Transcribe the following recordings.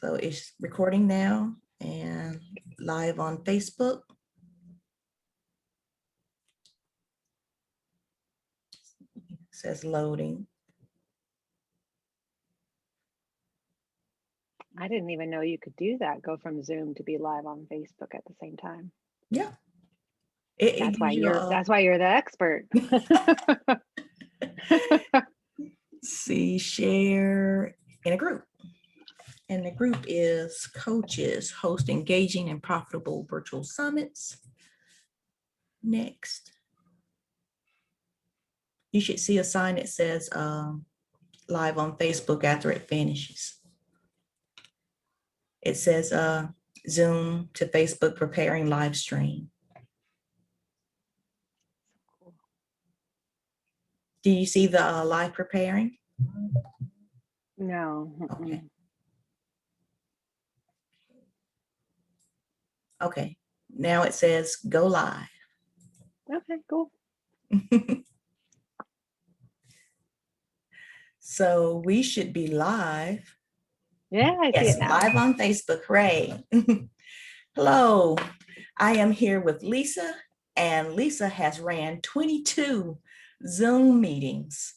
So it's recording now and live on Facebook. It says loading. I didn't even know you could do that. Go from Zoom to be live on Facebook at the same time. Yeah. That's why you're the expert. See, share in a group. And the group is coaches host engaging and profitable virtual summits. Next. You should see a sign that says live on Facebook after it finishes. It says Zoom to Facebook preparing live stream. Do you see the live preparing? No. Okay. Okay. Now it says go live. Okay, cool. So we should be live. Yeah, I see it now. Live on Facebook. Hooray. Hello, I am here with Lisa, and Lisa has ran 22 Zoom meetings,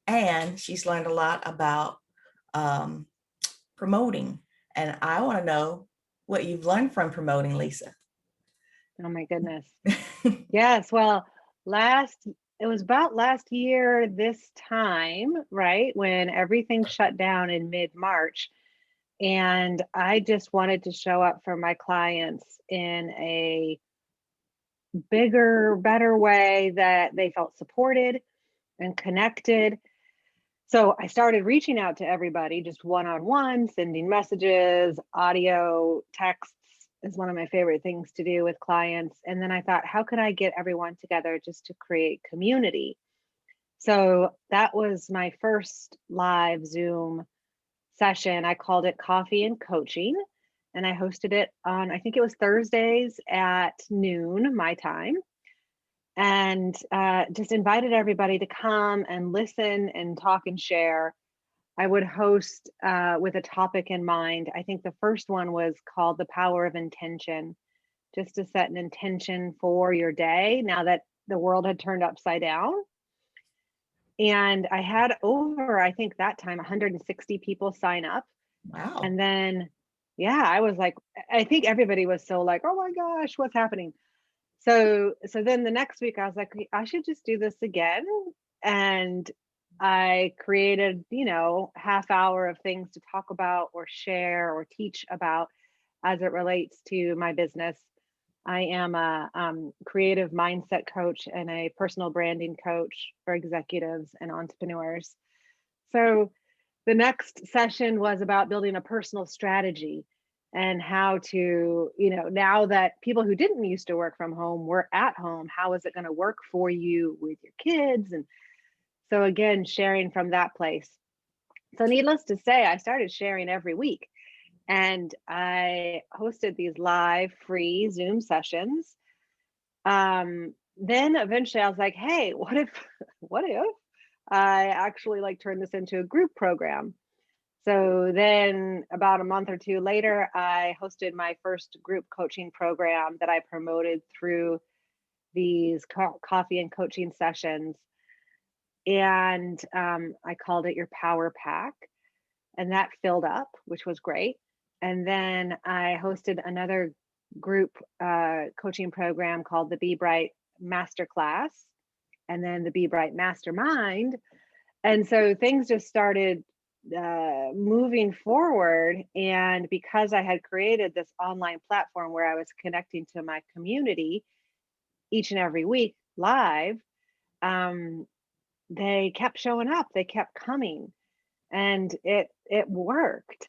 and she's learned a lot about promoting. And I want to know what you've learned from promoting, Lisa. Oh my goodness. Yes, well, it was about last year this time, right, when everything shut down in mid-March. And I just wanted to show up for my clients in a bigger, better way that they felt supported and connected. So I started reaching out to everybody just one-on-one, sending messages, audio, texts is one of my favorite things to do with clients. And then I thought, how could I get everyone together just to create community? So that was my first live Zoom session. I called it Coffee and Coaching, and I hosted it on, I think it was Thursdays at noon, my time, and just invited everybody to come and listen and talk and share. I would host with a topic in mind. I think the first one was called The Power of Intention, just to set an intention for your day now that the world had turned upside down. And I had over, I think that time, 160 people sign up. Wow. And then, yeah, I was like, I think everybody was so like, oh my gosh, what's happening? So then the next week I was like, I should just do this again. And I created, half hour of things to talk about or share or teach about as it relates to my business. I am a creative mindset coach and a personal branding coach for executives and entrepreneurs. So the next session was about building a personal strategy and how to, now that people who didn't used to work from home were at home, how is it going to work for you with your kids? And so again, sharing from that place. So needless to say, I started sharing every week. And I hosted these live free Zoom sessions. Then eventually I was like, hey, what if I actually turn this into a group program? So then about a month or two later, I hosted my first group coaching program that I promoted through these coffee and coaching sessions. And I called it Your Power Pack. And that filled up, which was great. And then I hosted another group coaching program called the Be Bright Masterclass, and then the Be Bright Mastermind. And so things just started moving forward. And because I had created this online platform where I was connecting to my community each and every week live, they kept showing up, they kept coming, and it worked.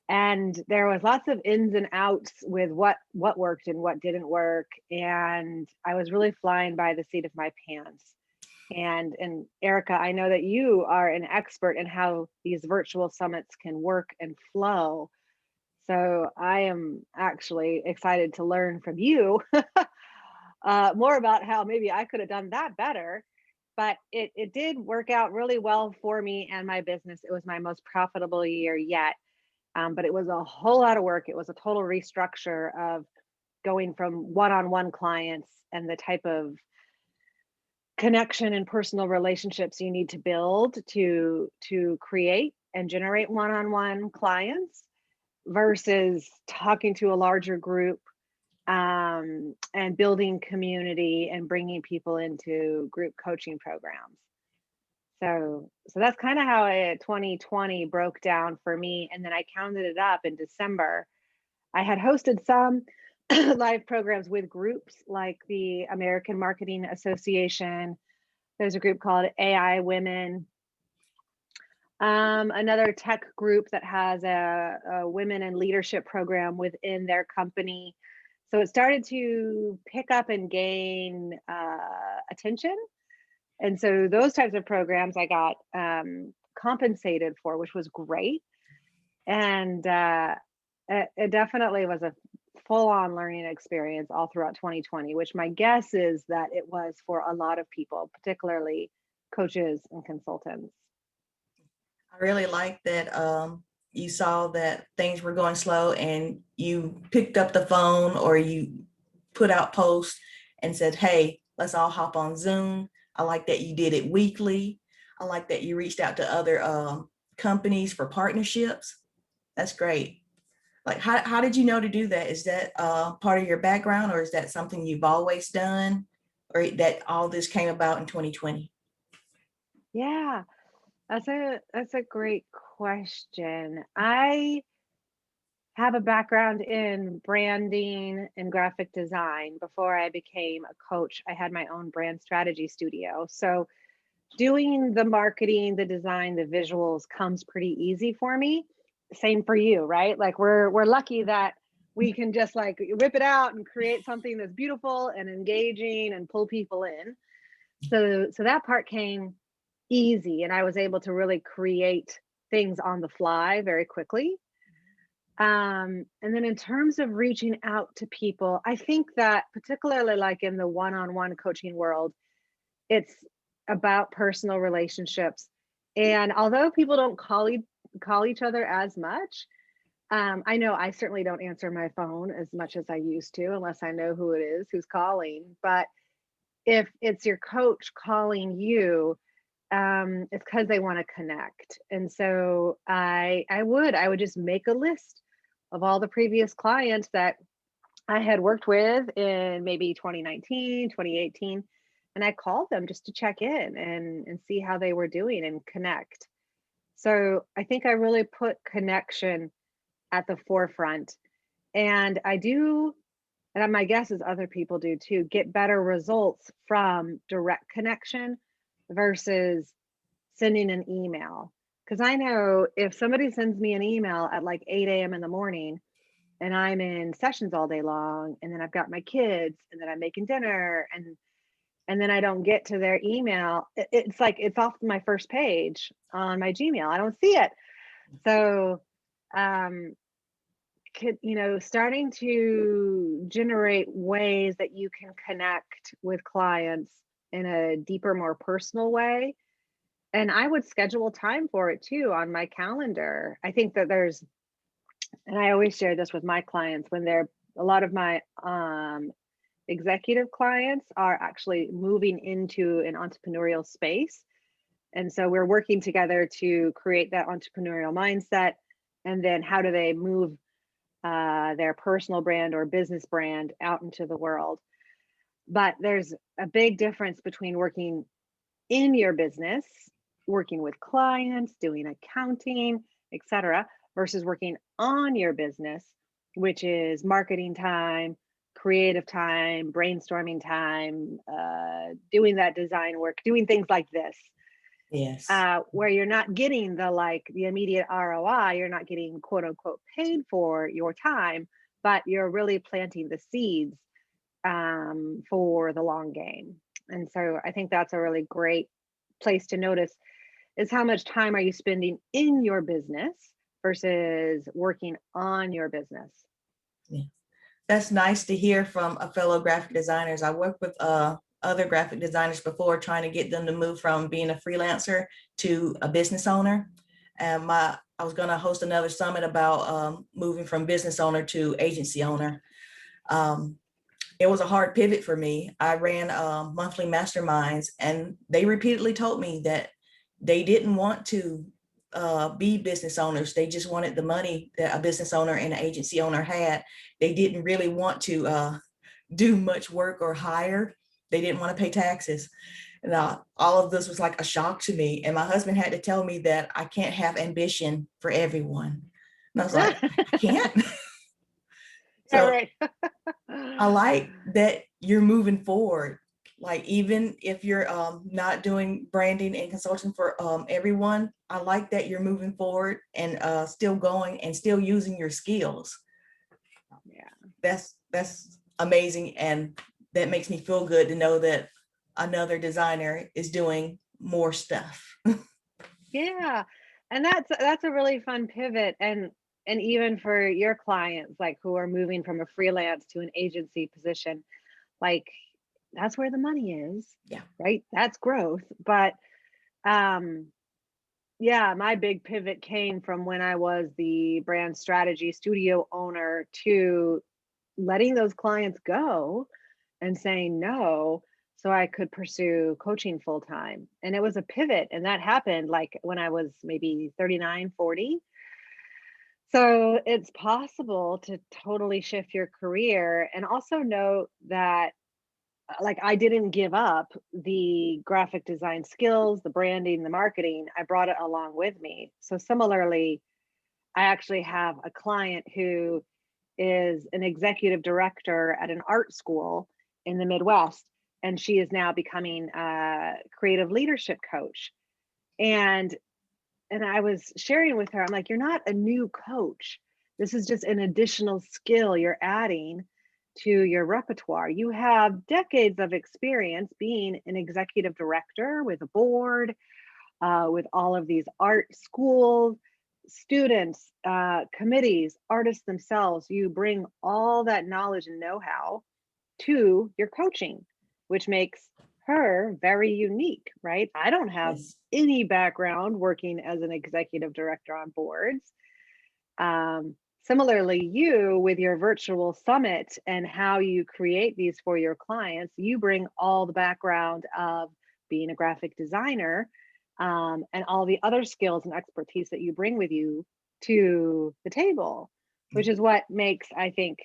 And there was lots of ins and outs with what worked and what didn't work. And I was really flying by the seat of my pants. And Erica, I know that you are an expert in how these virtual summits can work and flow. So I am actually excited to learn from you more about how maybe I could have done that better. But it did work out really well for me and my business. It was my most profitable year yet. But it was a whole lot of work. It was a total restructure of going from one-on-one clients and the type of connection and personal relationships you need to build to create and generate one-on-one clients versus talking to a larger group, and building community and bringing people into group coaching programs. So that's kind of how 2020 broke down for me. And then I counted it up in December. I had hosted some live programs with groups like the American Marketing Association. There's a group called AI Women. Another tech group that has a women in leadership program within their company. So it started to pick up and gain attention. And so those types of programs I got compensated for, which was great. And it definitely was a full-on learning experience all throughout 2020, which my guess is that it was for a lot of people, particularly coaches and consultants. I really like that you saw that things were going slow and you picked up the phone or you put out posts and said, hey, let's all hop on Zoom. I like that you did it weekly. I like that you reached out to other companies for partnerships. That's great. Like, how did you know to do that? Is that part of your background, or is that something you've always done, or that all this came about in 2020? Yeah, that's a great question. I have a background in branding and graphic design. Before I became a coach, I had my own brand strategy studio. So doing the marketing, the design, the visuals comes pretty easy for me. Same for you, right? Like we're lucky that we can just like whip it out and create something that's beautiful and engaging and pull people in. So that part came easy, and I was able to really create things on the fly very quickly. And then in terms of reaching out to people, I think that particularly like in the one-on-one coaching world, it's about personal relationships. And although people don't call each other as much, I know I certainly don't answer my phone as much as I used to unless I know who it is who's calling. But if it's your coach calling you, it's because they want to connect. And so I would just make a list of all the previous clients that I had worked with in maybe 2019, 2018, and I called them just to check in and see how they were doing and connect. So I think I really put connection at the forefront. And I do, and my guess is other people do too, get better results from direct connection versus sending an email. Because I know if somebody sends me an email at like 8 a.m. in the morning and I'm in sessions all day long, and then I've got my kids, and then I'm making dinner, and then I don't get to their email, it's like it's off my first page on my Gmail. I don't see it. So starting to generate ways that you can connect with clients in a deeper, more personal way. And I would schedule time for it too on my calendar. I think that and I always share this with my clients when a lot of my executive clients are actually moving into an entrepreneurial space. And so we're working together to create that entrepreneurial mindset. And then how do they move their personal brand or business brand out into the world? But there's a big difference between working in your business, working with clients, doing accounting, etc., versus working on your business, which is marketing time, creative time, brainstorming time, doing that design work, doing things like this. Yes. Where you're not getting the immediate ROI, you're not getting quote unquote paid for your time, but you're really planting the seeds for the long game. And so I think that's a really great place to notice is how much time are you spending in your business versus working on your business. Yeah. That's nice to hear from a fellow graphic designers. I worked with other graphic designers before, trying to get them to move from being a freelancer to a business owner. And I was going to host another summit about moving from business owner to agency owner. It was a hard pivot for me. I ran monthly masterminds, and they repeatedly told me that they didn't want to be business owners. They just wanted the money that a business owner and an agency owner had. They didn't really want to do much work or hire. They didn't want to pay taxes. And all of this was like a shock to me. And my husband had to tell me that I can't have ambition for everyone. And I was like, I can't. Yeah, So right. I like that you're moving forward. Like, even if you're not doing branding and consulting for everyone, I like that you're moving forward and still going and still using your skills. Yeah. That's amazing. And that makes me feel good to know that another designer is doing more stuff. Yeah. And that's a really fun pivot. And even for your clients, like who are moving from a freelance to an agency position, like that's where the money is. Yeah. Right. That's growth. But um yeah, my big pivot came from when I was the brand strategy studio owner to letting those clients go and saying no so I could pursue coaching full time. And it was a pivot. And that happened like when I was maybe 39, 40. So it's possible to totally shift your career and also know that like I didn't give up the graphic design skills, the branding, the marketing. I brought it along with me. So similarly, I actually have a client who is an executive director at an art school in the Midwest, and she is now becoming a creative leadership coach. And I was sharing with her, I'm like, you're not a new coach. This is just an additional skill you're adding to your repertoire. You have decades of experience being an executive director with a board, with all of these art schools, students, committees, artists themselves. You bring all that knowledge and know-how to your coaching, which makes her very unique, right? I don't have Yes. any background working as an executive director on boards. Similarly, you with your virtual summit and how you create these for your clients, you bring all the background of being a graphic designer, and all the other skills and expertise that you bring with you to the table, which is what makes, I think,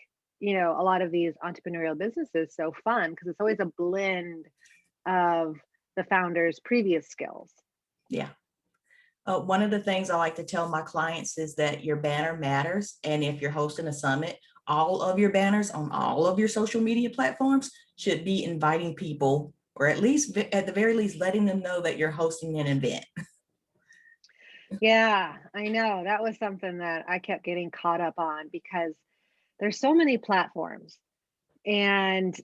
a lot of these entrepreneurial businesses so fun because it's always a blend of the founder's previous skills. Yeah. One of the things I like to tell my clients is that your banner matters. And if you're hosting a summit, all of your banners on all of your social media platforms should be inviting people, or at the very least, letting them know that you're hosting an event. Yeah, I know. That was something that I kept getting caught up on because there's so many platforms. And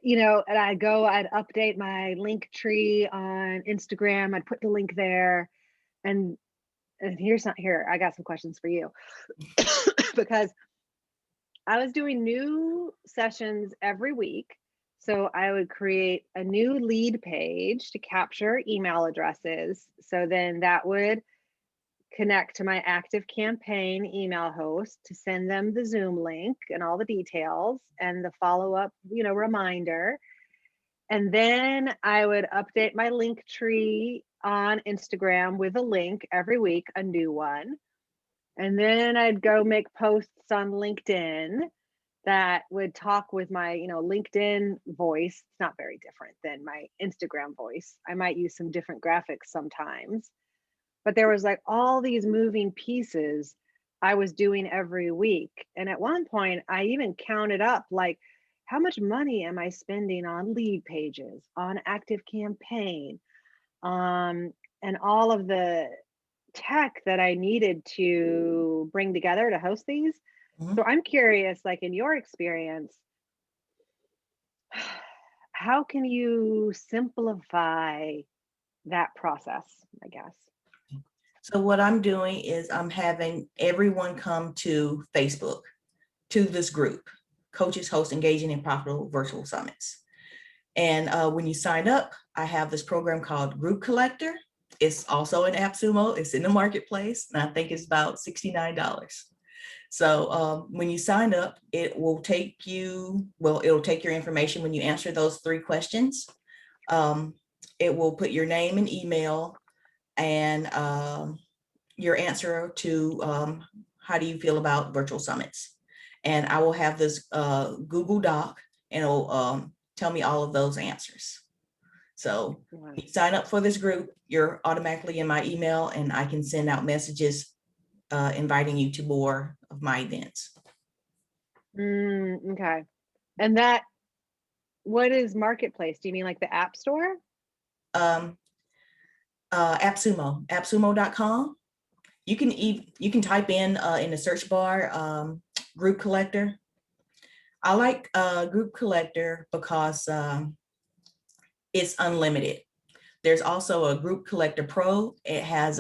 and I'd update my link tree on Instagram. I'd put the link there. And here, I got some questions for you. Because I was doing new sessions every week. So I would create a new lead page to capture email addresses. So then that would connect to my active campaign email host to send them the Zoom link and all the details and the follow-up, reminder. And then I would update my link tree on Instagram with a link every week, a new one. And then I'd go make posts on LinkedIn that would talk with my, LinkedIn voice. It's not very different than my Instagram voice. I might use some different graphics sometimes, but there was like all these moving pieces I was doing every week. And at one point, I even counted up like, how much money am I spending on lead pages, on active campaign, and all of the tech that I needed to bring together to host these. Mhm. So I'm curious, like in your experience, how can you simplify that process, I guess? So what I'm doing is I'm having everyone come to Facebook, to this group, Coaches Host Engaging in Profitable Virtual Summits. And when you sign up, I have this program called Group Collector. It's also an AppSumo. It's in the marketplace, and I think it's about $69. So when you sign up, it will take you, well, it'll take your information when you answer those 3 questions. It will put your name and email and your answer to how do you feel about virtual summits. And I will have this Google Doc, and it'll tell me all of those answers. So you sign up for this group, you're automatically in my email, and I can send out messages inviting you to more of my events. Okay. And that, what is marketplace? Do you mean like the app store? AppSumo, appsumo.com. You can type in the search bar group collector. I like group collector because it's unlimited. There's also a group collector pro. It has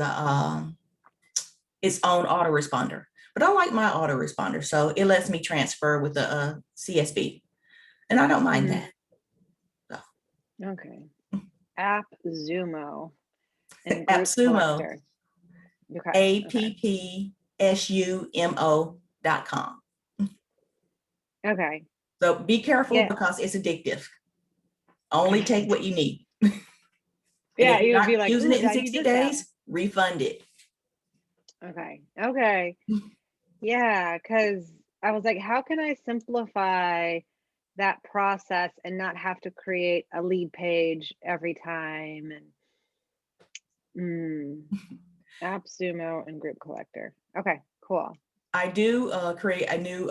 its own autoresponder, but I like my autoresponder, so it lets me transfer with the CSV, and I don't mind that. So. Okay. AppSumo and AppSumo. Okay. AppSumo.com. Okay. So be careful because it's addictive. Only take what you need. Yeah, if you're you'd be not like, using it in I need 60 this days, app. refund it. Okay. Yeah, because I was like, how can I simplify that process and not have to create a lead page every time? And AppSumo and group collector. Okay, cool. I do create a new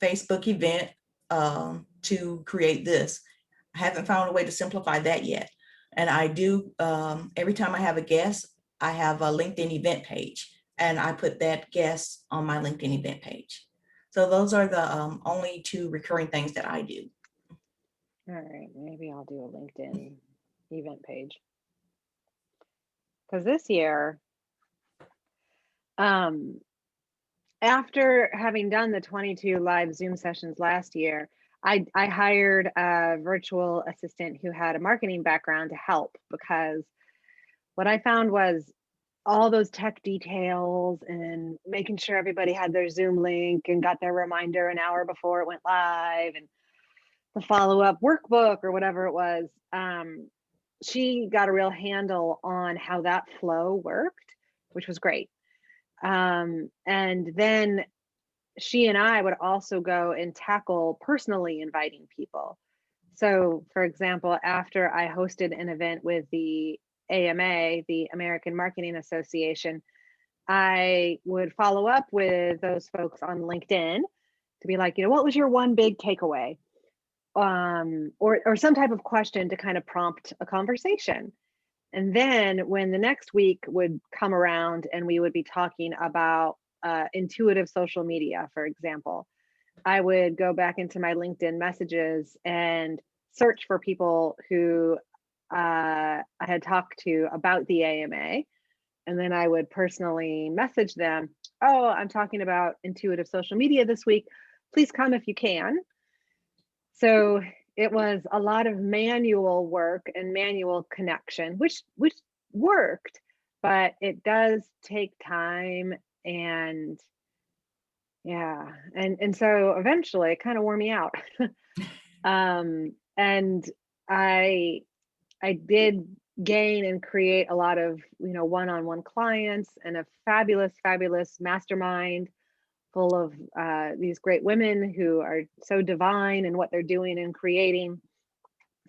Facebook event to create this. I haven't found a way to simplify that yet. And I do, every time I have a guest, I have a LinkedIn event page, and I put that guest on my LinkedIn event page. So those are the only 2 recurring things that I do. All right, maybe I'll do a LinkedIn event page. Because this year, after having done the 22 live Zoom sessions last year, I hired a virtual assistant who had a marketing background to help, because what I found was all those tech details and making sure everybody had their Zoom link and got their reminder an hour before it went live, and the follow-up workbook or whatever it was. She got a real handle on how that flow worked, which was great. And then she and I would also go and tackle personally inviting people. So, for example, after I hosted an event with the AMA, the American Marketing Association, I would follow up with those folks on LinkedIn to be like, what was your one big takeaway? Or some type of question to kind of prompt a conversation. And then when the next week would come around and we would be talking about intuitive social media, for example, I would go back into my LinkedIn messages and search for people who I had talked to about the AMA. And then I would personally message them, oh, I'm talking about intuitive social media this week. Please come if you can. So it was a lot of manual work and manual connection, which worked, but it does take time. And yeah, and so eventually it kind of wore me out. And I did gain and create a lot of one-on-one clients, and a fabulous mastermind full of these great women who are so divine in what they're doing and creating.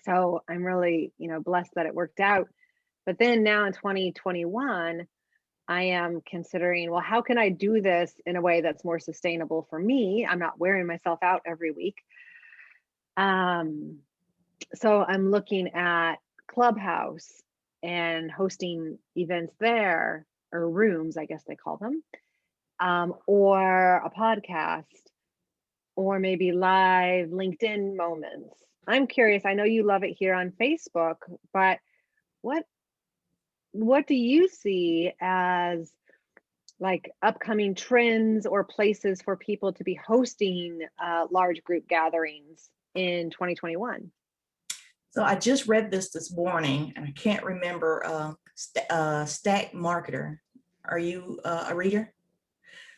So I'm really blessed that it worked out. But then now in 2021, I am considering, well, how can I do this in a way that's more sustainable for me? I'm not wearing myself out every week. So I'm looking at Clubhouse and hosting events there, or rooms, I guess they call them, or a podcast, or maybe live LinkedIn moments. I'm curious, I know you love it here on Facebook, but what do you see as like upcoming trends or places for people to be hosting large group gatherings in 2021? So I just read this morning, and I can't remember Stack Marketer. Are you a reader?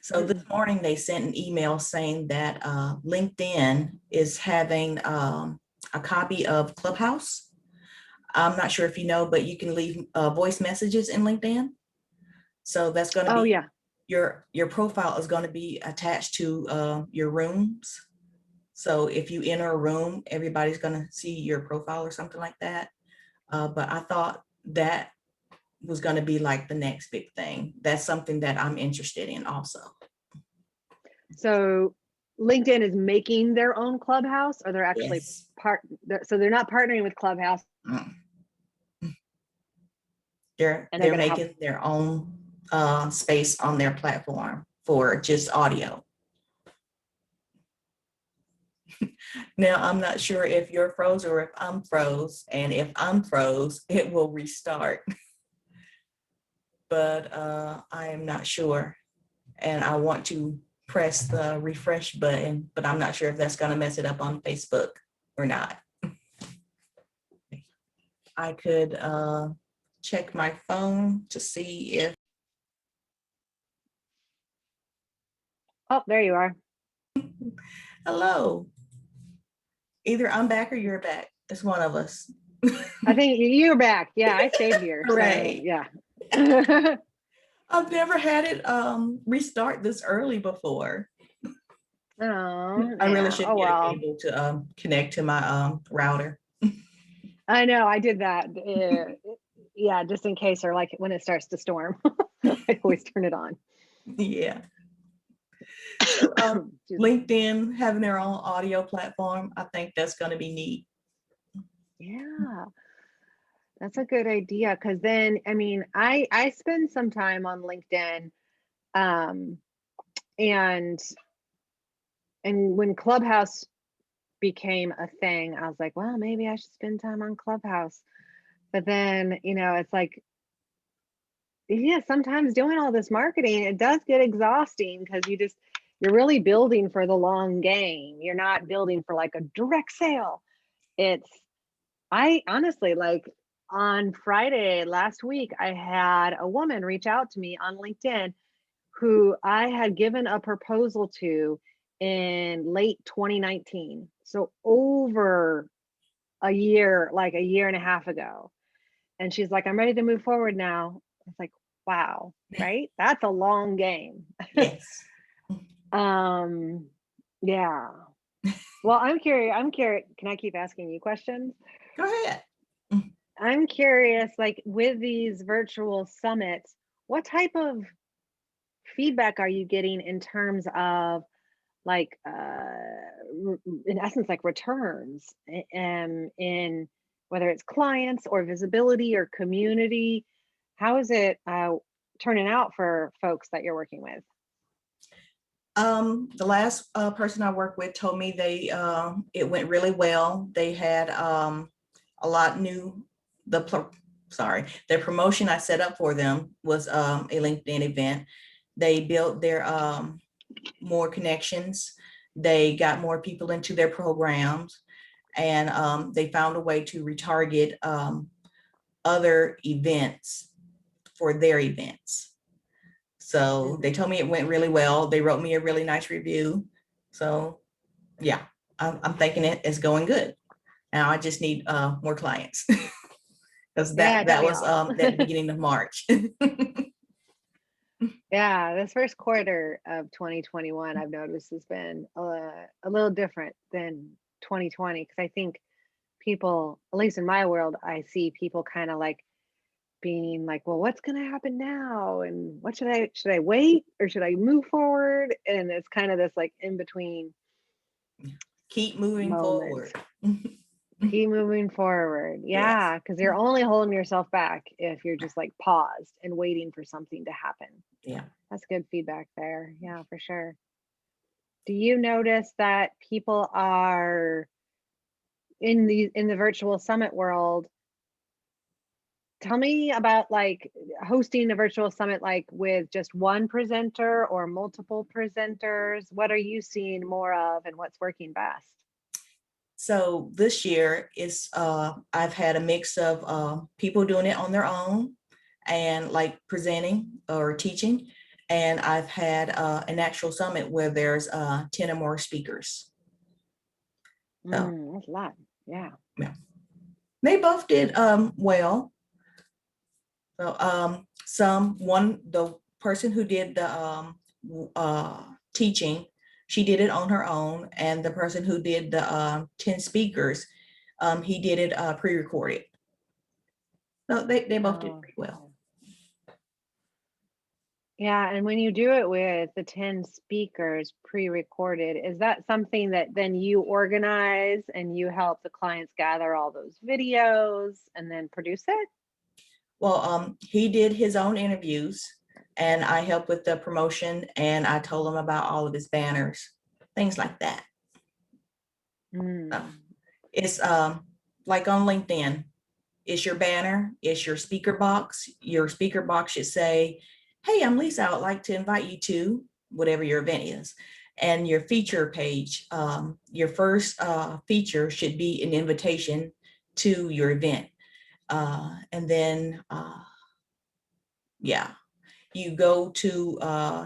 So this morning they sent an email saying that LinkedIn is having a copy of Clubhouse. I'm not sure if you know, but you can leave voice messages in LinkedIn. So that's going to Oh be yeah. your profile is going to be attached to your rooms. So if you enter a room, everybody's going to see your profile or something like that. But I thought that was going to be like the next big thing. That's something that I'm interested in also. So LinkedIn is making their own Clubhouse, or they're actually Yes. so they're not partnering with Clubhouse. They're making their own space on their platform for just audio. Now, I'm not sure if you're froze or if I'm froze, and if I'm froze, it will restart. But I am not sure, and I want to press the refresh button, but I'm not sure if that's going to mess it up on Facebook or not. I could check my phone to see if. Oh, there you are. Hello. Either I'm back or you're back. It's one of us. I think you're back. Yeah, I stayed here. Right. So, yeah. I've never had it restart this early before. Oh, I really yeah. should Oh, get well. able to connect to my router. I know, I did that. Yeah, just in case, or like when it starts to storm, I always turn it on. Yeah. So, LinkedIn having their own audio platform, I think that's going to be neat. Yeah, that's a good idea. Because then, I mean, I spend some time on LinkedIn, and when Clubhouse became a thing, I was like, well, maybe I should spend time on Clubhouse. But then, it's like, yeah, sometimes doing all this marketing, it does get exhausting because you're really building for the long game. You're not building for like a direct sale. I honestly, like, on Friday last week, I had a woman reach out to me on LinkedIn who I had given a proposal to in late 2019. So over a year, like a year and a half ago. And she's like, I'm ready to move forward now. It's like, wow, right? That's a long game. Yes. Yeah. Well, I'm curious. Can I keep asking you questions? Go ahead. I'm curious, like with these virtual summits, what type of feedback are you getting in terms of like in essence like returns in whether it's clients or visibility or community? How is it turning out for folks that you're working with? The last person I worked with told me it went really well. They had a lot new. Their promotion I set up for them was a LinkedIn event. They built their more connections. They got more people into their programs, and they found a way to retarget other events for their events. So they told me it went really well. They wrote me a really nice review. So yeah, I'm thinking it's going good. Now I just need more clients because that was at the beginning of March. Yeah, this first quarter of 2021, I've noticed has been a little different than 2020 because I think people, at least in my world, I see people kind of like being like, well, what's going to happen now? And what should I wait or should I move forward? And it's kind of this like in between. Keep moving forward. Keep moving forward. Yeah, Yes. because you're only holding yourself back if you're just like paused and waiting for something to happen. Yeah. That's good feedback there. Yeah, for sure. Do you notice that people are in the virtual summit world? Tell me about like hosting a virtual summit, like with just one presenter or multiple presenters. What are you seeing more of and what's working best? So this year is I've had a mix of people doing it on their own and like presenting or teaching. And I've had an actual summit where there's 10 or more speakers. So That's a lot. Yeah. yeah, they both did well. So the person who did the teaching, she did it on her own, and the person who did the 10 speakers, he did it pre-recorded. So they both did pretty well. Yeah, and when you do it with the 10 speakers pre-recorded, is that something that then you organize and you help the clients gather all those videos and then produce it? Well, he did his own interviews, and I helped with the promotion, and I told him about all of his banners, things like that. So it's like on LinkedIn. It's your banner, it's your speaker box. Your speaker box should say, hey, I'm Lisa, I would like to invite you to whatever your event is. And your feature page, your first feature should be an invitation to your event. And then, yeah, you go to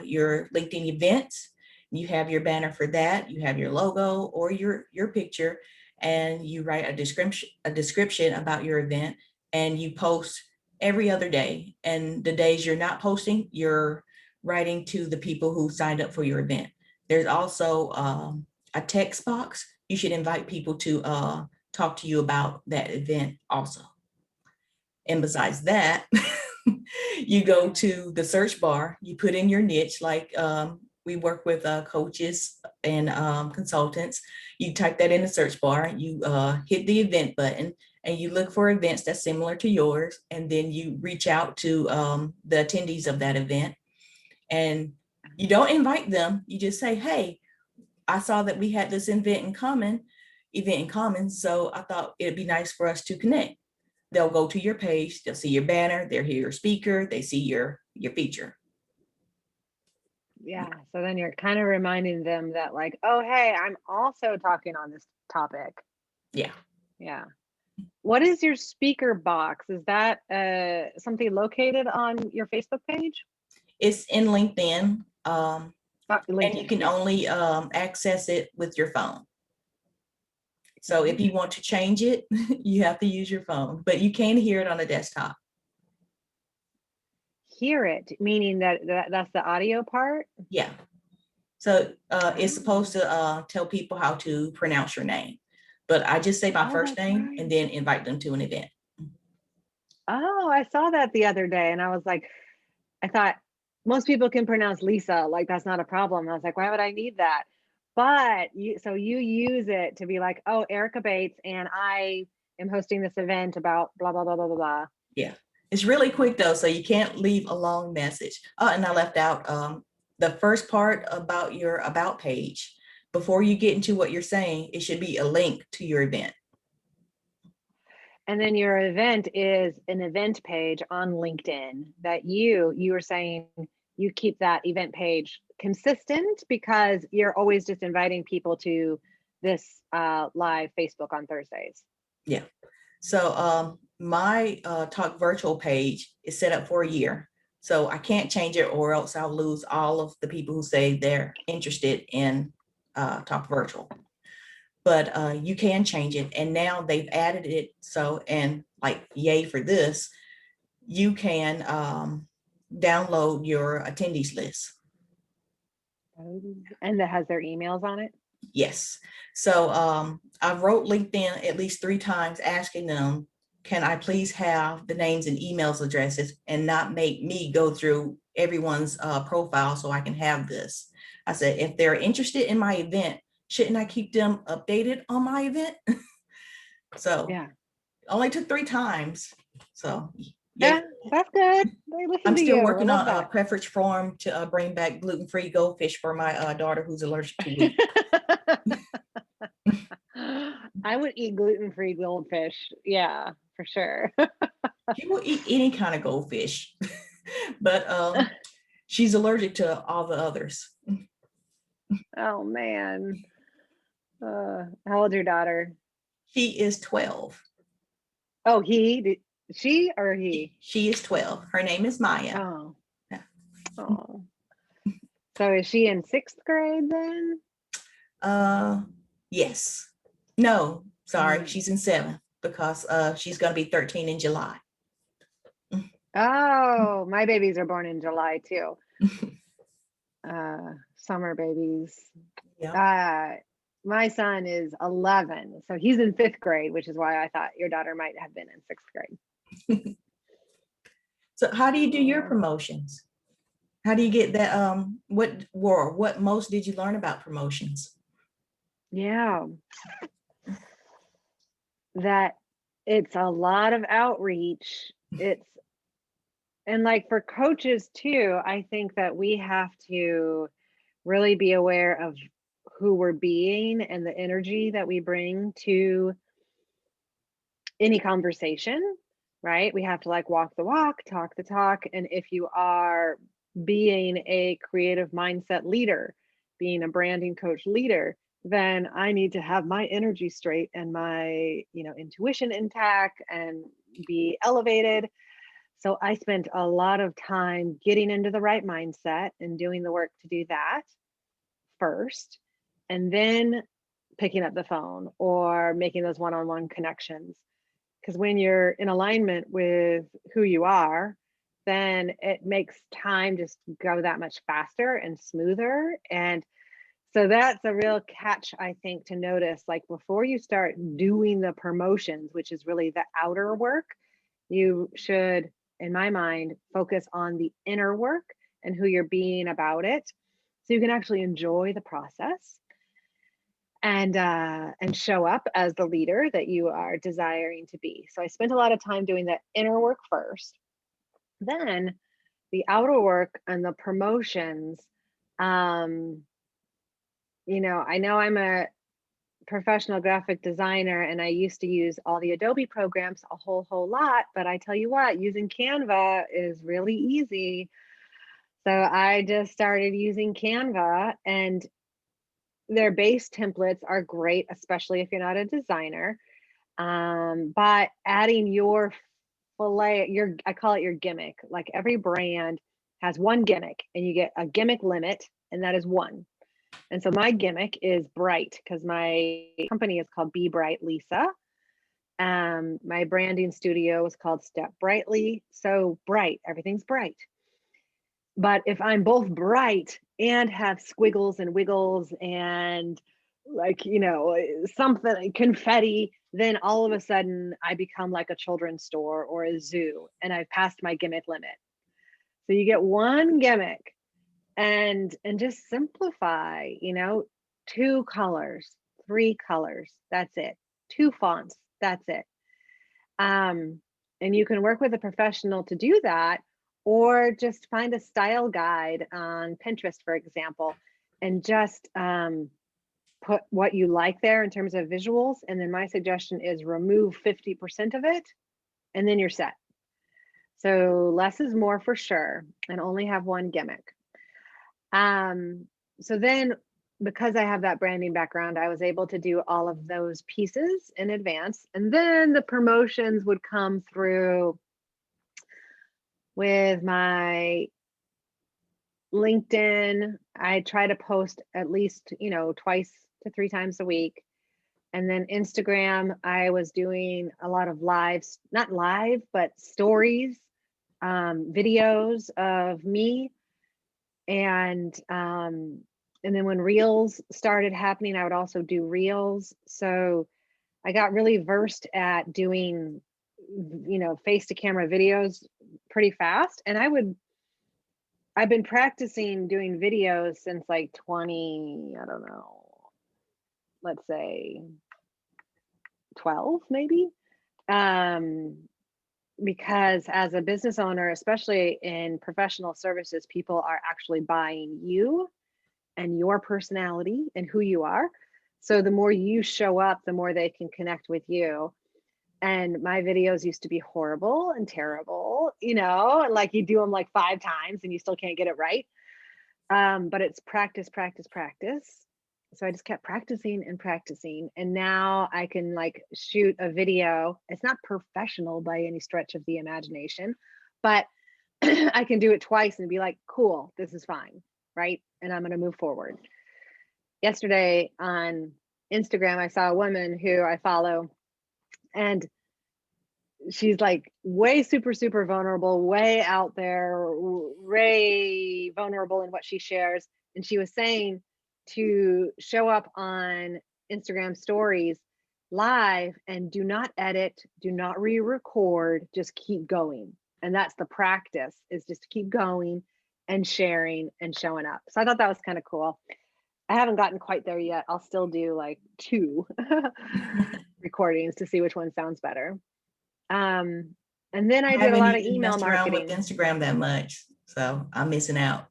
your LinkedIn events, you have your banner for that, you have your logo or your picture, and you write a description about your event, and you post every other day. And the days you're not posting, you're writing to the people who signed up for your event. There's also a text box. You should invite people to talk to you about that event also. And besides that, you go to the search bar, you put in your niche, like we work with coaches and consultants. You type that in the search bar, you hit the event button, and you look for events that's similar to yours. And then you reach out to the attendees of that event. And you don't invite them, you just say, hey, I saw that we had this event in common. So I thought it'd be nice for us to connect. They'll go to your page, they'll see your banner, they'll hear your speaker, they see your feature. Yeah, so then you're kind of reminding them that like, oh, hey, I'm also talking on this topic. Yeah. Yeah. What is your speaker box? Is that something located on your Facebook page? It's in LinkedIn, LinkedIn. and you can only access it with your phone. So if you want to change it, you have to use your phone, but you can hear it on a desktop. Hear it, meaning that's the audio part? Yeah. So it's supposed to tell people how to pronounce your name, but I just say my first name and then invite them to an event. Oh, I saw that the other day and I was like, I thought most people can pronounce Lisa, like that's not a problem. I was like, why would I need that? But so you use it to be like, oh, Erica Bates, and I am hosting this event about blah, blah, blah, blah, blah, blah. Yeah, it's really quick though, so you can't leave a long message. Oh, and I left out the first part about your about page. Before you get into what you're saying, it should be a link to your event. And then your event is an event page on LinkedIn that you were saying you keep that event page consistent because you're always just inviting people to this live Facebook on Thursdays. Yeah. So my Talk Virtual page is set up for a year. So I can't change it or else I'll lose all of the people who say they're interested in Talk Virtual. But you can change it. And now they've added it. So, and like, yay for this, you can download your attendees list. And that has their emails on it? Yes. So I wrote LinkedIn at least 3 times asking them, can I please have the names and emails addresses and not make me go through everyone's profile so I can have this. I said, if they're interested in my event, shouldn't I keep them updated on my event? So yeah, only took 3 times. So yeah, that's good. I'm still working on a preference form to bring back gluten-free goldfish for my daughter who's allergic to wheat. I would eat gluten-free goldfish. Yeah, for sure. She will eat any kind of goldfish, but she's allergic to all the others. Oh man. How old's your daughter? She is 12. Oh, she or he? She is 12. Her name is Maya. Oh, Yeah. oh. So is she in 6th grade then? Yes. No, sorry, Mm. she's in 7th because she's going to be 13 in July. Oh, my babies are born in July too. Summer babies. Yeah. My son is 11, so he's in 5th grade, which is why I thought your daughter might have been in 6th grade. So how do you do your Oh. promotions? How do you get that? What most did you learn about promotions? Yeah, that it's a lot of outreach. And like for coaches too, I think that we have to really be aware of who we're being and the energy that we bring to any conversation, right? We have to like walk the walk, talk the talk. And if you are being a creative mindset leader, being a branding coach leader, then I need to have my energy straight and my, intuition intact and be elevated. So I spent a lot of time getting into the right mindset and doing the work to do that first, and then picking up the phone or making those one-on-one connections. Because when you're in alignment with who you are, then it makes time just go that much faster and smoother. And so that's a real catch, I think, to notice. Like before you start doing the promotions, which is really the outer work, you should, in my mind, focus on the inner work and who you're being about it. So you can actually enjoy the process and show up as the leader that you are desiring to be. So I spent a lot of time doing that inner work first. Then the outer work and the promotions. I know I'm a professional graphic designer and I used to use all the Adobe programs a whole lot, but I tell you what, using Canva is really easy. So I just started using Canva, and their base templates are great, especially if you're not a designer. But adding your I call it your gimmick. Like every brand has one gimmick and you get a gimmick limit, and that is one. And so my gimmick is bright because my company is called Be Bright Lisa. My branding studio is called Step Brightly. So bright, everything's bright. But if I'm both bright and have squiggles and wiggles and something confetti, then all of a sudden I become like a children's store or a zoo and I've passed my gimmick limit. So you get one gimmick and just simplify, 2 colors, 3 colors, that's it. 2 fonts, that's it. And you can work with a professional to do that, or just find a style guide on Pinterest, for example, and just put what you like there in terms of visuals. And then my suggestion is remove 50% of it, and then you're set. So less is more for sure, and only have one gimmick. So then, because I have that branding background, I was able to do all of those pieces in advance. And then the promotions would come through with my LinkedIn. I try to post at least, 2 to 3 times a week. And then Instagram, I was doing a lot of lives, not live, but stories, videos of me. And then when reels started happening, I would also do reels. So I got really versed at doing, face to camera videos pretty fast. And I've been practicing doing videos since like 20, I don't know, let's say 12 maybe. Because as a business owner, especially in professional services, people are actually buying you and your personality and who you are. So the more you show up, the more they can connect with you. And my videos used to be horrible and terrible, like you do them like 5 times and you still can't get it right. But it's practice, practice, practice. so I just kept practicing and practicing. And now I can like shoot a video. It's not professional by any stretch of the imagination, but I can do it twice and be like, cool, this is fine. Right. And I'm going to move forward. Yesterday on Instagram, I saw a woman who I follow, and she's like way super vulnerable, way out there, way vulnerable in what she shares. And she was saying to show up on Instagram stories live and do not edit, do not re-record, just keep going. And that's the practice, is just to keep going and sharing and showing up. So I thought that was kind of cool. I haven't gotten quite there yet. I'll still do like 2 recordings to see which one sounds better. And then I did a lot of email marketing. With Instagram that much, so I'm missing out.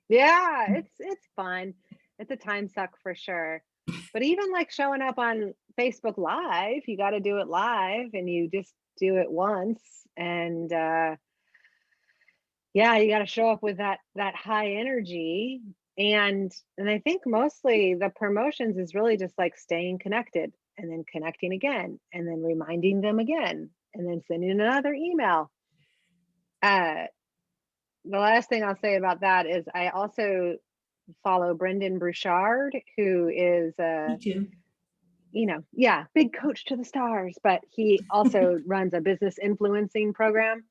Yeah, it's fun. It's a time suck for sure. But even like showing up on Facebook Live, you got to do it live, and you just do it once. And yeah, you got to show up with that high energy. And I think mostly the promotions is really just like staying connected and then connecting again and then reminding them again and then sending another email. The last thing I'll say about that is I also follow Brendan Bouchard, who is Me too. Big coach to the stars, but he also runs a business influencing program.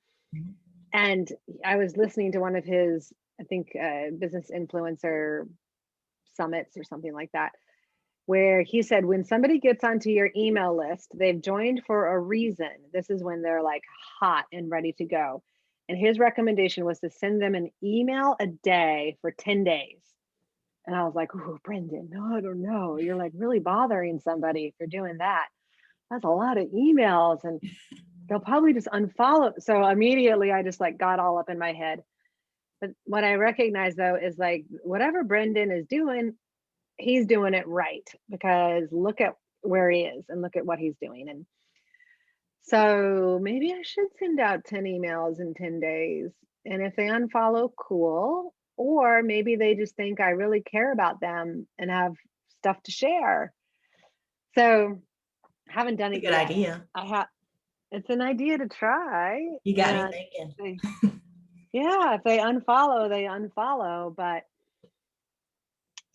And I was listening to one of his, I think, business influencer summits or something like that, where he said, when somebody gets onto your email list, they've joined for a reason. This is when they're like hot and ready to go. And his recommendation was to send them an email a day for 10 days. And I was like, oh, Brendan, no, I don't know. You're like really bothering somebody if you're doing that. That's a lot of emails and they'll probably just unfollow. So immediately I just like got all up in my head. But what I recognize though is like whatever Brendan is doing, he's doing it right, because look at where he is and look at what he's doing. And so maybe I should send out 10 emails in 10 days. And if they unfollow, cool. Or maybe they just think I really care about them and have stuff to share. So I haven't done it Good yet. idea. It's an idea to try. You got me thinking. Yeah, if they unfollow, they unfollow. But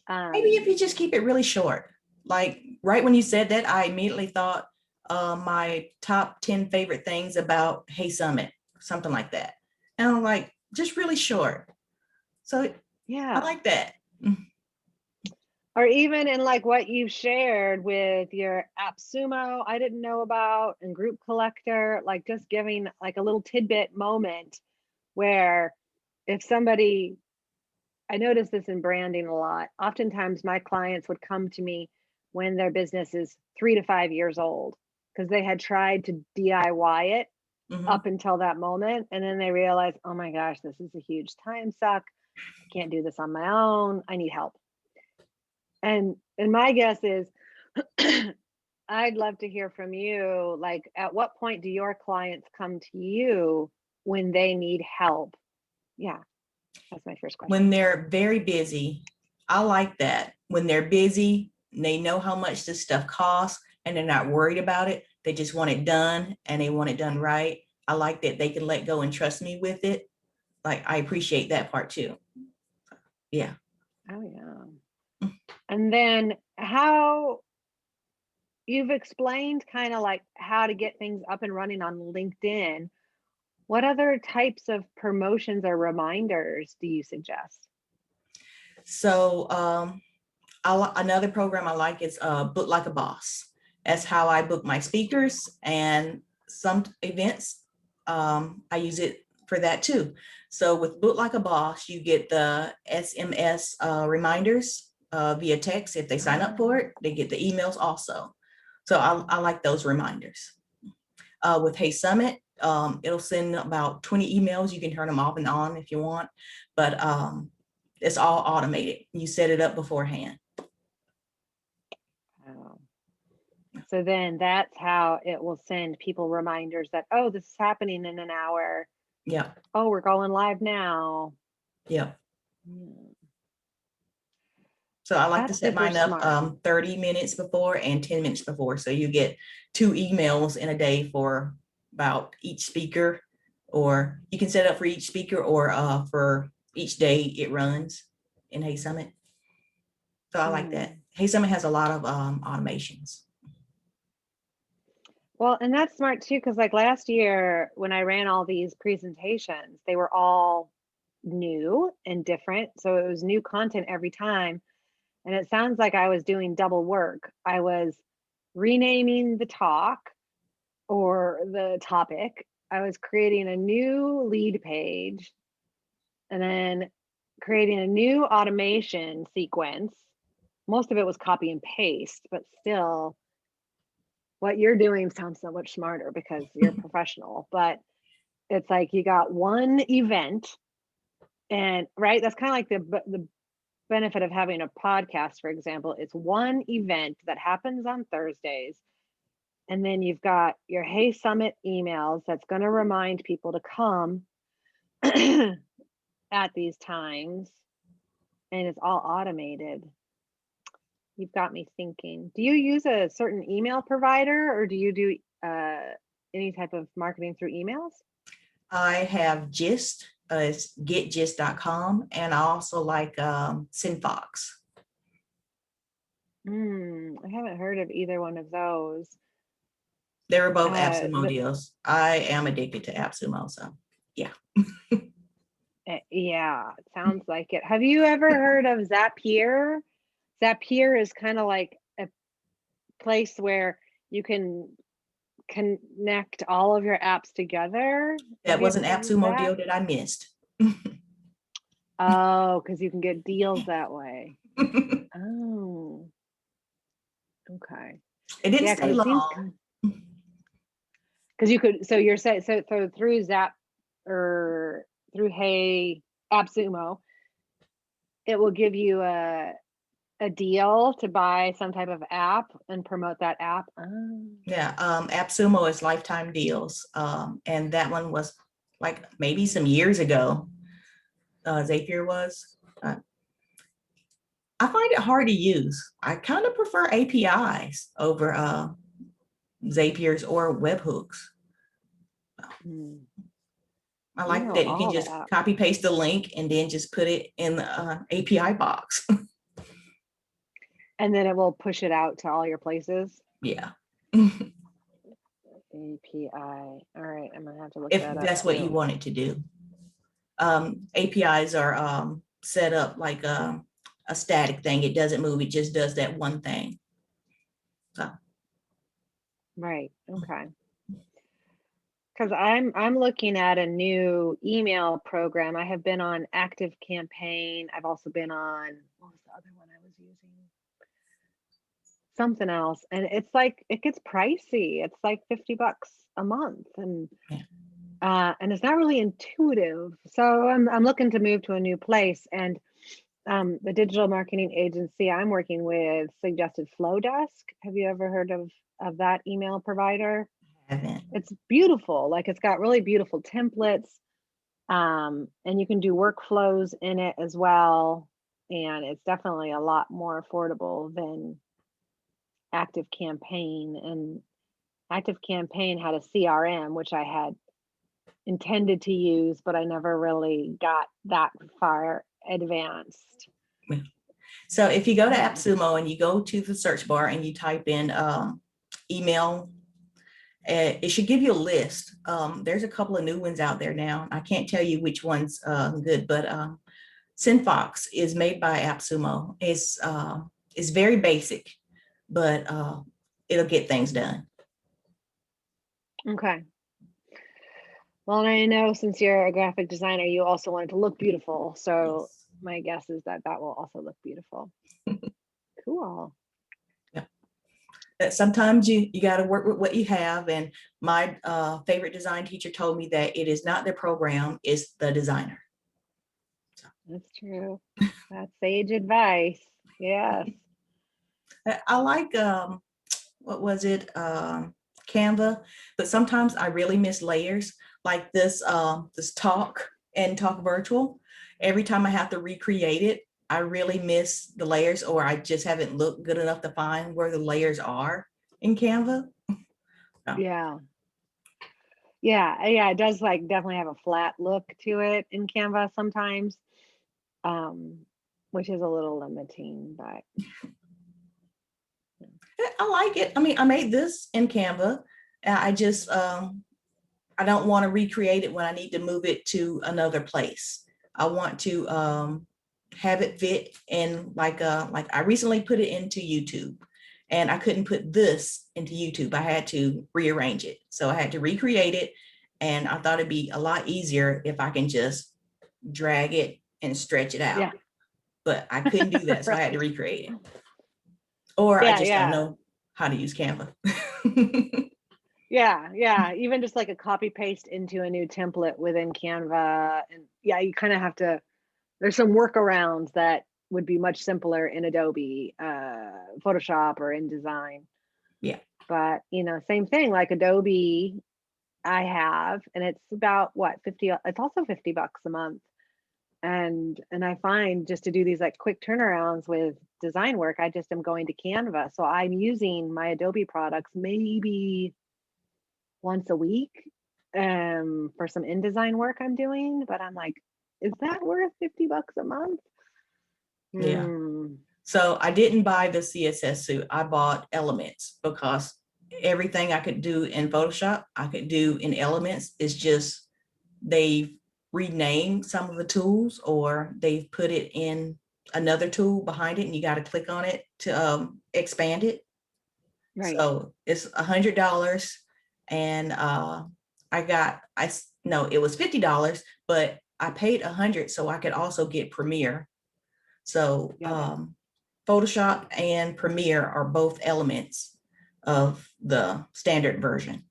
maybe if you just keep it really short. Like right when you said that, I immediately thought my top 10 favorite things about Hey Summit, something like that. And I'm like, just really short. So yeah, I like that. Or even in like what you shared with your AppSumo, I didn't know about, and Group Collector, like just giving like a little tidbit moment where if somebody, I noticed this in branding a lot. Oftentimes my clients would come to me when their business is 3 to 5 years old because they had tried to DIY it up until that moment. And then they realize, oh my gosh, this is a huge time suck. I can't do this on my own. I need help. And my guess is, I'd love to hear from you. Like, at what point do your clients come to you when they need help? Yeah, that's my first question. When they're very busy, I like that. When they're busy, they know how much this stuff costs and they're not worried about it. They just want it done and they want it done right. I like that they can let go and trust me with it. Like, I appreciate that part too. Yeah. Oh, yeah. And then how you've explained kind of like how to get things up and running on LinkedIn. What other types of promotions or reminders do you suggest? So another program I like is Book Like a Boss. That's how I book my speakers, and some events I use it for that too. So with Book Like a Boss, you get the SMS reminders via text. If they sign up for it, they get the emails also. So I like those reminders. With Hey Summit, it'll send about 20 emails. You can turn them off and on if you want, but it's all automated. You set it up beforehand. Oh. So then that's how it will send people reminders that, oh, this is happening in an hour. Yeah. Oh, we're going live now. Yeah. So I like to That's set super mine up smart. 30 minutes before and 10 minutes before. So you get 2 emails in a day for about each speaker, or you can set up for each speaker or for each day it runs in Hey Summit. So I like that. Hmm. Hey Summit has a lot of automations. Well, and that's smart too, because like last year when I ran all these presentations, they were all new and different. So it was new content every time. And it sounds like I was doing double work. I was renaming the talk or the topic. I was creating a new lead page and then creating a new automation sequence. Most of it was copy and paste, but still, what you're doing sounds so much smarter because you're a professional. But it's like you got one event, and right, that's kind of like the benefit of having a podcast, for example. It's one event that happens on Thursdays. And then you've got your Hey Summit emails that's going to remind people to come at these times. And it's all automated. You've got me thinking. Do you use a certain email provider or do you do any type of marketing through emails? I have Gist, it's getgist.com, and I also like Synfox. I haven't heard of either one of those. They're both Uh, AppSumo the, deals. I am addicted to AppSumo, so yeah. yeah, it sounds like it. Have you ever heard of Zapier? Zapier is kind of like a place where you can connect all of your apps together. Have That you was ever an used AppSumo that? deal that I missed. Oh, because you can get deals that way. Oh, okay. It didn't Yeah, because stay it seems long. because you could. So you're saying so through Zap or through Hey AppSumo, it will give you a deal to buy some type of app and promote that app. Oh. Yeah, AppSumo is lifetime deals. And that one was like maybe some years ago. Zapier was. I find it hard to use. I kind of prefer APIs over Zapier's or webhooks. Hmm. I You like know that you can all the just apps. copy paste the link and then just put it in the API box. And then it will push it out to all your places. Yeah. API. All right, I'm gonna have to look If that up that's what you too. want it to do. APIs are set up like a static thing. It doesn't move. It just does that one thing. So Right. Okay. Because I'm looking at a new email program. I have been on Active Campaign. I've also been on what was the other one I was using? Something else. And it's like it gets pricey. It's like $50 a month. yeah. And it's not really intuitive. So I'm looking to move to a new place. And the digital marketing agency I'm working with suggested Flowdesk. Have you ever heard of that email provider? I haven't. It's beautiful. Like it's got really beautiful templates, and you can do workflows in it as well. And it's definitely a lot more affordable than Active Campaign. And Active Campaign had a CRM, which I had intended to use, but I never really got that far advanced. So if you go to Hmm. AppSumo and you go to the search bar and you type in email, it should give you a list. There's a couple of new ones out there now. I can't tell you which one's good, but Synfox is made by AppSumo. It's very basic, but it'll get things done. Okay. Well, and I know since you're a graphic designer, you also want it to look beautiful. So Yes. my guess is that that will also look beautiful. Cool. Yeah. But sometimes you got to work with what you have. And my favorite design teacher told me that it is not the program, it's the designer. So, That's true. That's sage advice. Yes. I like what was it? Canva, but sometimes I really miss layers like this talk and talk virtual. Every time I have to recreate it, I really miss the layers, or I just haven't looked good enough to find where the layers are in Canva. Oh. Yeah. Yeah. Yeah. It does like definitely have a flat look to it in Canva sometimes, which is a little limiting, but I like it. I mean, I made this in Canva. I just I don't want to recreate it when I need to move it to another place. I want to have it fit in like I recently put it into YouTube, and I couldn't put this into YouTube. I had to rearrange it. So I had to recreate it, and I thought it'd be a lot easier if I can just drag it and stretch it out. yeah. But I couldn't do that, so I had to Right. recreate it. Or I Yeah. just don't Yeah. know how to use Canva. Yeah. Yeah. Even just like a copy paste into a new template within Canva. And yeah, you kind of have to, there's some workarounds that would be much simpler in Adobe, Photoshop, or InDesign. Yeah. But, you know, same thing, like Adobe, I have, and it's about what, 50, it's also $50 a month. And I find just to do these like quick turnarounds with design work, I just am going to Canva. So I'm using my Adobe products maybe once a week for some InDesign work I'm doing, but I'm like, is that worth $50 a month? Yeah. Hmm. So I didn't buy the CSS suit. I bought Elements because everything I could do in Photoshop, I could do in Elements. It's just they've renamed some of the tools, or they've put it in another tool behind it, and you got to click on it to expand it. Right. So it's $100, and no, it was $50, but I paid $100 so I could also get Premiere. So Got it. Photoshop and Premiere are both elements of the standard version.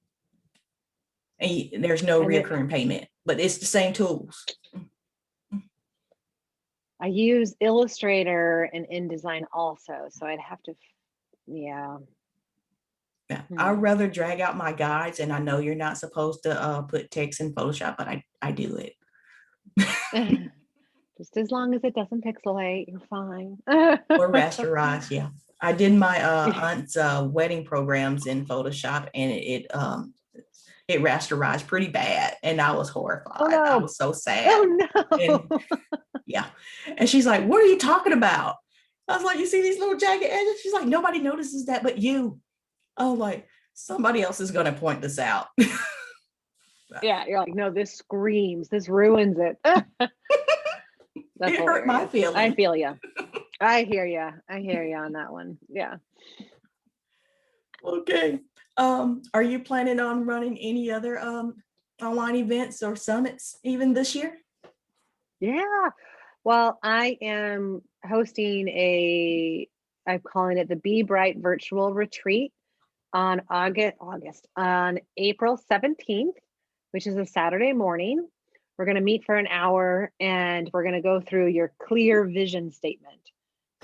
And there's no And reoccurring payment, but it's the same tools. I use Illustrator and InDesign also, so I'd have to, yeah. Yeah, I'd rather drag out my guides, and I know you're not supposed to put text in Photoshop, but I do it. Just as long as it doesn't pixelate, you're fine. Or rasterize, yeah. I did my aunt's wedding programs in Photoshop, and it rasterized pretty bad, and I was horrified. Oh I no. was so sad. Oh And no. yeah. And she's like, what are you talking about? I was like, you see these little jagged edges? She's like, nobody notices that but you. Oh, like, somebody else is going to point this out. Yeah, you're like, no, this screams, this ruins it. That's It hurt my hilarious. I feelings. feel you. I hear you. I hear you on that one. Yeah. Okay. Are you planning on running any other online events or summits even this year? Yeah. Well, I am hosting I'm calling it the Be Bright Virtual Retreat on on April 17th, which is a Saturday morning. We're going to meet for an hour, and we're going to go through your clear vision statement.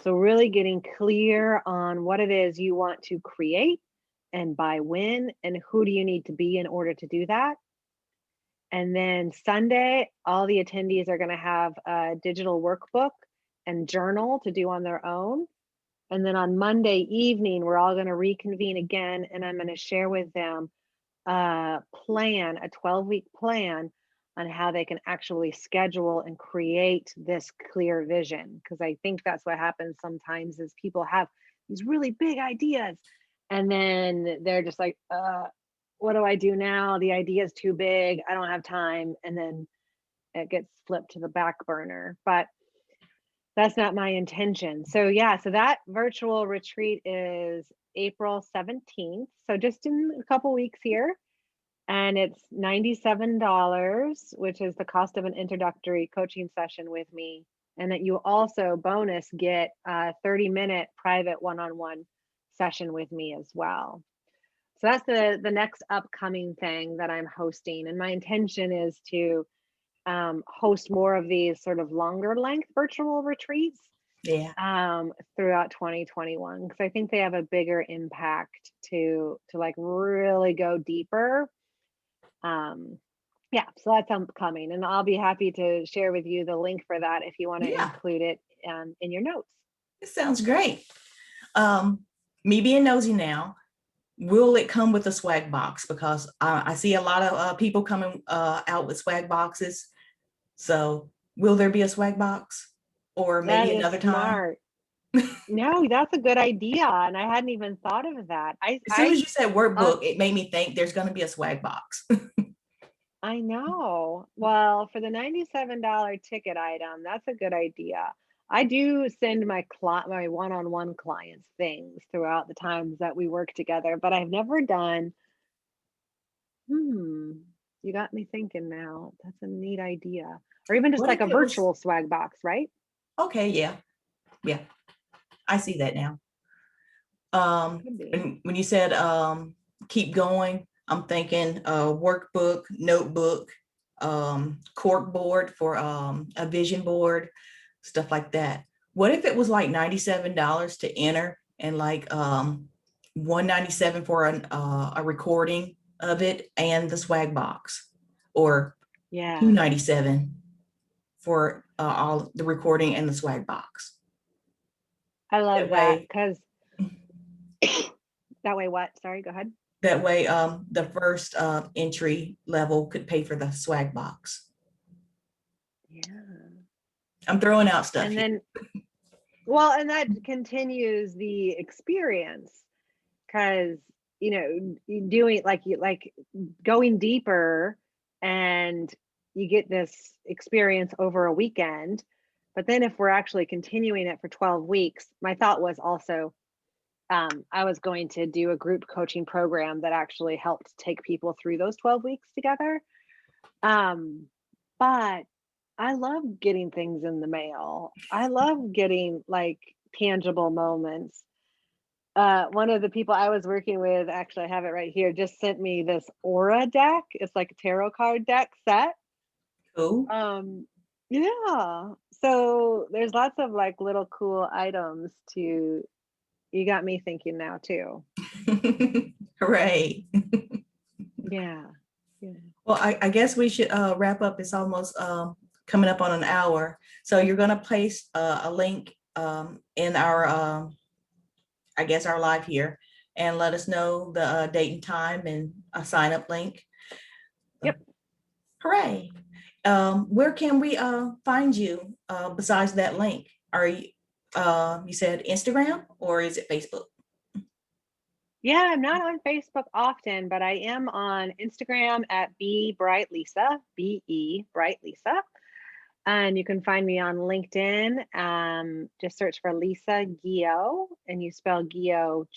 So really getting clear on what it is you want to create and by when, and who do you need to be in order to do that. And then Sunday, all the attendees are going to have a digital workbook and journal to do on their own. And then on Monday evening, we're all going to reconvene again, and I'm going to share with them a 12-week plan on how they can actually schedule and create this clear vision. Because I think that's what happens sometimes is people have these really big ideas, and then they're just like, what do I do now? The idea is too big. I don't have time. And then it gets flipped to the back burner. But that's not my intention. So yeah, so that virtual retreat is April 17th. So just in a couple weeks here. And it's $97, which is the cost of an introductory coaching session with me. And that you also bonus get a 30-minute private one-on-one session with me as well. So that's the next upcoming thing that I'm hosting. And my intention is to host more of these sort of longer length virtual retreats Yeah. throughout 2021, because I think they have a bigger impact to like really go deeper. Yeah, so that's upcoming, and I'll be happy to share with you the link for that if you want to Yeah. include it in your notes. It sounds great. Me being nosy now, will it come with a swag box? Because I see a lot of people coming out with swag boxes. So will there be a swag box, or That maybe is another time? smart. No, that's a good idea, and I hadn't even thought of that. As soon as you said Uh, workbook, it made me think there's going to be a swag box. I know. Well, for the $97 ticket item, that's a good idea. I do send my one-on-one clients things throughout the times that we work together, but I've never done. Hmm, you got me thinking now. That's a neat idea. Or even just What like if a it was virtual swag box, right? okay? Yeah, yeah, I see that now. Could be. When you said keep going, I'm thinking workbook, notebook, cork board for a vision board, stuff like that. What if it was like $97 to enter and like 197 for a recording of it and the swag box, or Yeah, 297 for all the recording and the swag box? I love That that way, because that way what? Sorry, go ahead. that way, the first entry level could pay for the swag box. Yeah. I'm throwing out stuff And here. then, well, and that continues the experience because, doing like you like going deeper and you get this experience over a weekend. But then if we're actually continuing it for 12 weeks, my thought was also I was going to do a group coaching program that actually helped take people through those 12 weeks together. Um, but I love getting things in the mail. I love getting like tangible moments. One of the people I was working with, actually, I have it right here, just sent me this aura deck. It's like a tarot card deck set. Cool. Um, yeah. So there's lots of like little cool items to, you got me thinking now too. Hooray. Yeah. Yeah. Well, I guess we should wrap up. It's almost coming up on an hour. So you're going to place a link in our, I guess, our live here, and let us know the date and time and a sign up link. Yep. Hooray. Where can we find you besides that link? Are you, you said Instagram, or is it Facebook? Yeah, I'm not on Facebook often, but I am on Instagram at Be Bright Lisa, BE Bright Lisa. And you can find me on LinkedIn. Just search for Lisa Guillot, and you spell Guillot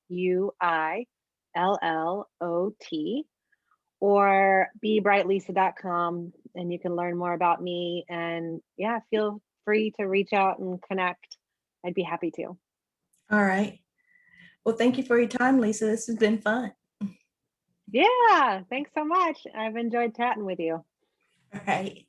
Guillot, or bebrightlisa.com, and you can learn more about me. And yeah, feel free to reach out and connect. I'd be happy to. All right. Well, thank you for your time, Lisa. This has been fun. Yeah, thanks so much. I've enjoyed chatting with you. All right.